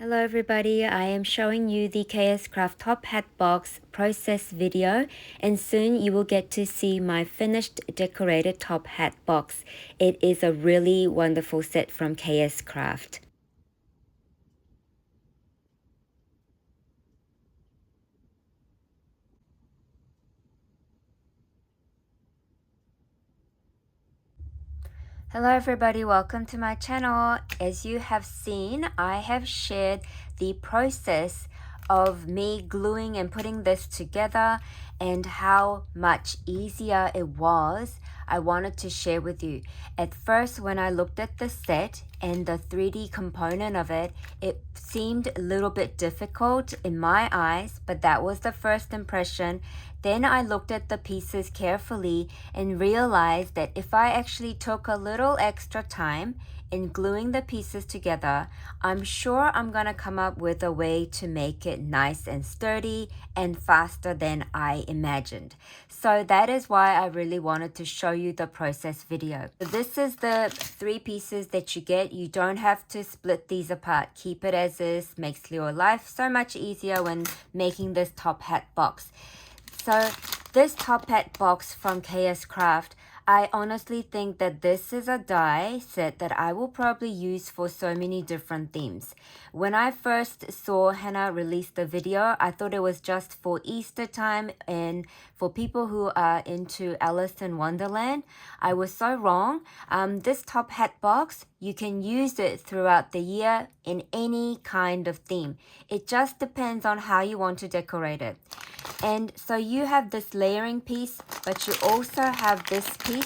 Hello everybody, I am showing you the Kscraft top hat box process video, and soon you will get to see my finished decorated top hat box. It is a really wonderful set from Kscraft. Hello everybody, welcome to my channel. As you have seen, I have shared the process of me gluing and putting this together and how much easier it was. I wanted to share with you. At first, when I looked at the set and the 3D component of it, it seemed a little bit difficult in my eyes, but that was the first impression. Then I looked at the pieces carefully and realized that if I actually took a little extra time in gluing the pieces together, I'm sure I'm gonna come up with a way to make it nice and sturdy and faster than I imagined. So that is why I really wanted to show you the process video. This is the 3 pieces that you get. You don't have to split these apart. Keep it as is. Makes your life so much easier when making this top hat box. So this top hat box from Kscraft, I honestly think that this is a die set that I will probably use for so many different themes. When I first saw Hannah release the video, I thought it was just for Easter time and for people who are into Alice in Wonderland. I was so wrong. This top hat box, you can use it throughout the year in any kind of theme. It just depends on how you want to decorate it. And so you have this layering piece, but you also have this piece.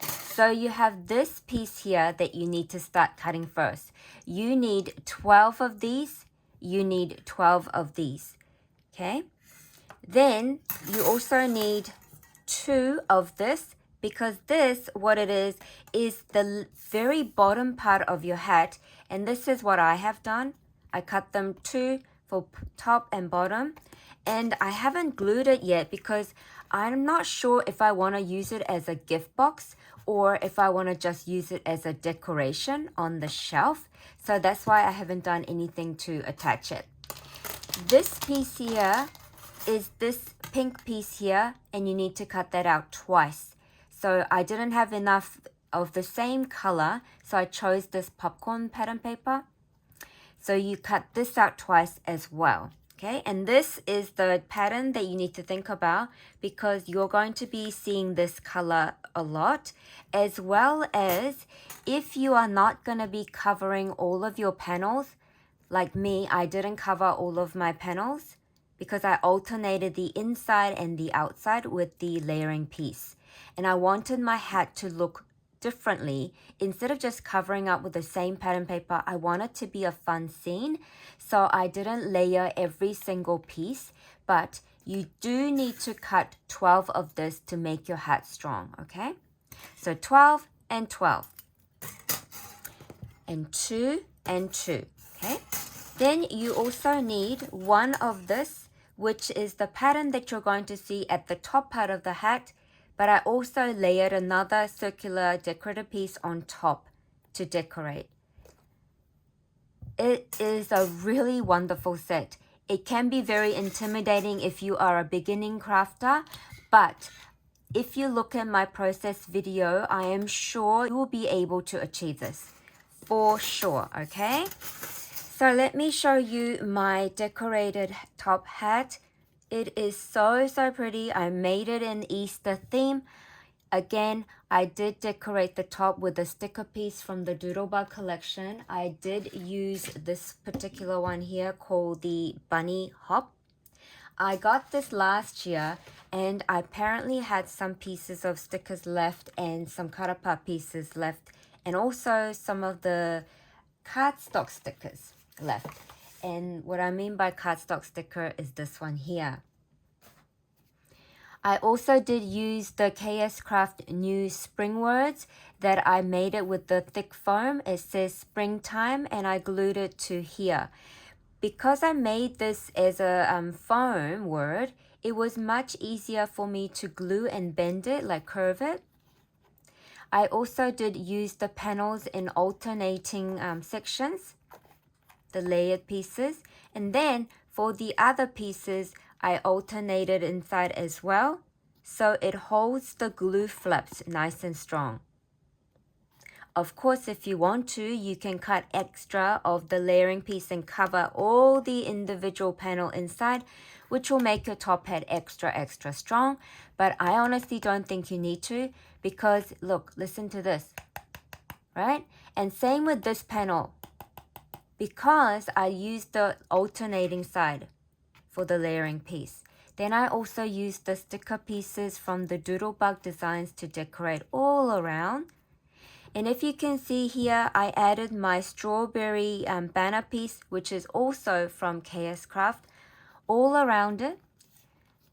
So you have this piece here that you need to start cutting first. You need 12 of these. You need 12 of these. Okay. Then you also need 2 of this, because this, what it is the very bottom part of your hat. And this is what I have done. I cut them 2 for top and bottom. And I haven't glued it yet because I'm not sure if I want to use it as a gift box or if I want to just use it as a decoration on the shelf. So that's why I haven't done anything to attach it. This piece here is this pink piece here, and you need to cut that out twice. So I didn't have enough of the same color, so I chose this popcorn pattern paper. So you cut this out twice as well. Okay, and this is the pattern that you need to think about because you're going to be seeing this color a lot, as well as if you are not going to be covering all of your panels. Like me, I didn't cover all of my panels because I alternated the inside and the outside with the layering piece. And I wanted my hat to look differently. Instead of just covering up with the same pattern paper, I want it to be a fun scene. So I didn't layer every single piece, but you do need to cut 12 of this to make your hat strong, okay? So 12 and 12 and 2 and 2, okay? Then you also need 1 of this, which is the pattern that you're going to see at the top part of the hat, but I also layered another circular decorative piece on top to decorate. It is a really wonderful set. It can be very intimidating if you are a beginning crafter, but if you look at my process video, I am sure you will be able to achieve this. For sure, okay? So let me show you my decorated top hat. It is so pretty. I made it in Easter theme. Again, I did decorate the top with a sticker piece from the Doodlebug collection. I did use this particular one here called the Bunny Hop. I got this last year and I apparently had some pieces of stickers left and some cut apart pieces left, and also some of the cardstock stickers left. And what I mean by cardstock sticker is this one here. I also did use the Kscraft new spring words that I made it with the thick foam. It says springtime and I glued it to here. Because I made this as a foam word, it was much easier for me to glue and bend it, like curve it. I also did use the panels in alternating sections. the layered pieces. And then for the other pieces, I alternated inside as well, so it holds the glue flaps nice and strong. Of course, if you want to, you can cut extra of the layering piece and cover all the individual panel inside, which will make your top hat extra strong. But I honestly don't think you need to, because look, listen to this, right? And same with this panel, because I used the alternating side for the layering piece. Then I also used the sticker pieces from the Doodlebug designs to decorate all around. And if you can see here, I added my strawberry banner piece, which is also from Kscraft, all around it.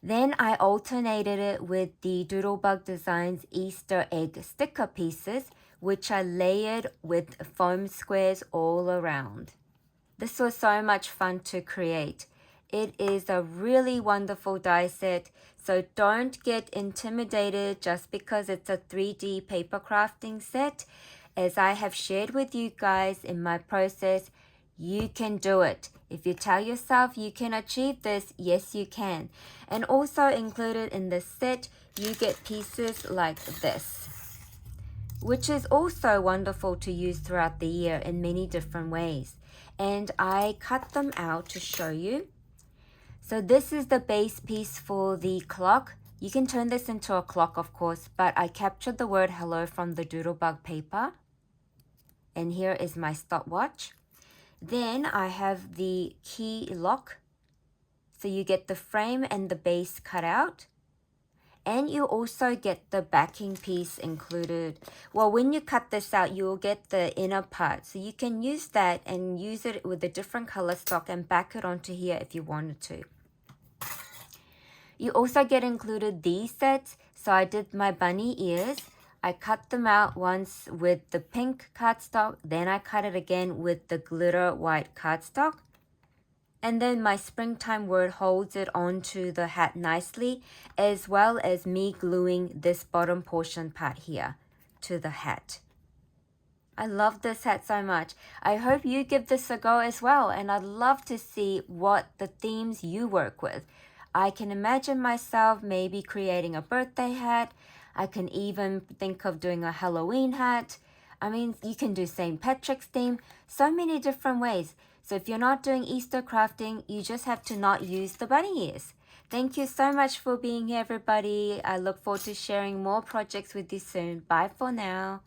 Then I alternated it with the Doodlebug Designs Easter egg sticker pieces, which I layered with foam squares all around. This was so much fun to create. It is a really wonderful die set, so don't get intimidated just because it's a 3D paper crafting set. As I have shared with you guys in my process, you can do it. If you tell yourself you can achieve this, yes you can. And also included in this set, you get pieces like this, which is also wonderful to use throughout the year in many different ways. And I cut them out to show you. So this is the base piece for the clock. You can turn this into a clock, of course, but I captured the word hello from the Doodlebug paper. And here is my stopwatch. Then I have the key lock. So you get the frame and the base cut out. And you also get the backing piece included. Well, when you cut this out, you'll get the inner part. So you can use that and use it with a different color stock and back it onto here if you wanted to. You also get included these sets. So I did my bunny ears. I cut them out once with the pink cardstock. Then I cut it again with the glitter white cardstock. And then my springtime word holds it onto the hat nicely, as well as me gluing this bottom portion part here to the hat. I love this hat so much. I hope you give this a go as well, and I'd love to see what the themes you work with. I can imagine myself maybe creating a birthday hat. I can even think of doing a Halloween hat. I mean, you can do St. Patrick's theme, so many different ways. So if you're not doing Easter crafting, you just have to not use the bunny ears. Thank you so much for being here, everybody. I look forward to sharing more projects with you soon. Bye for now.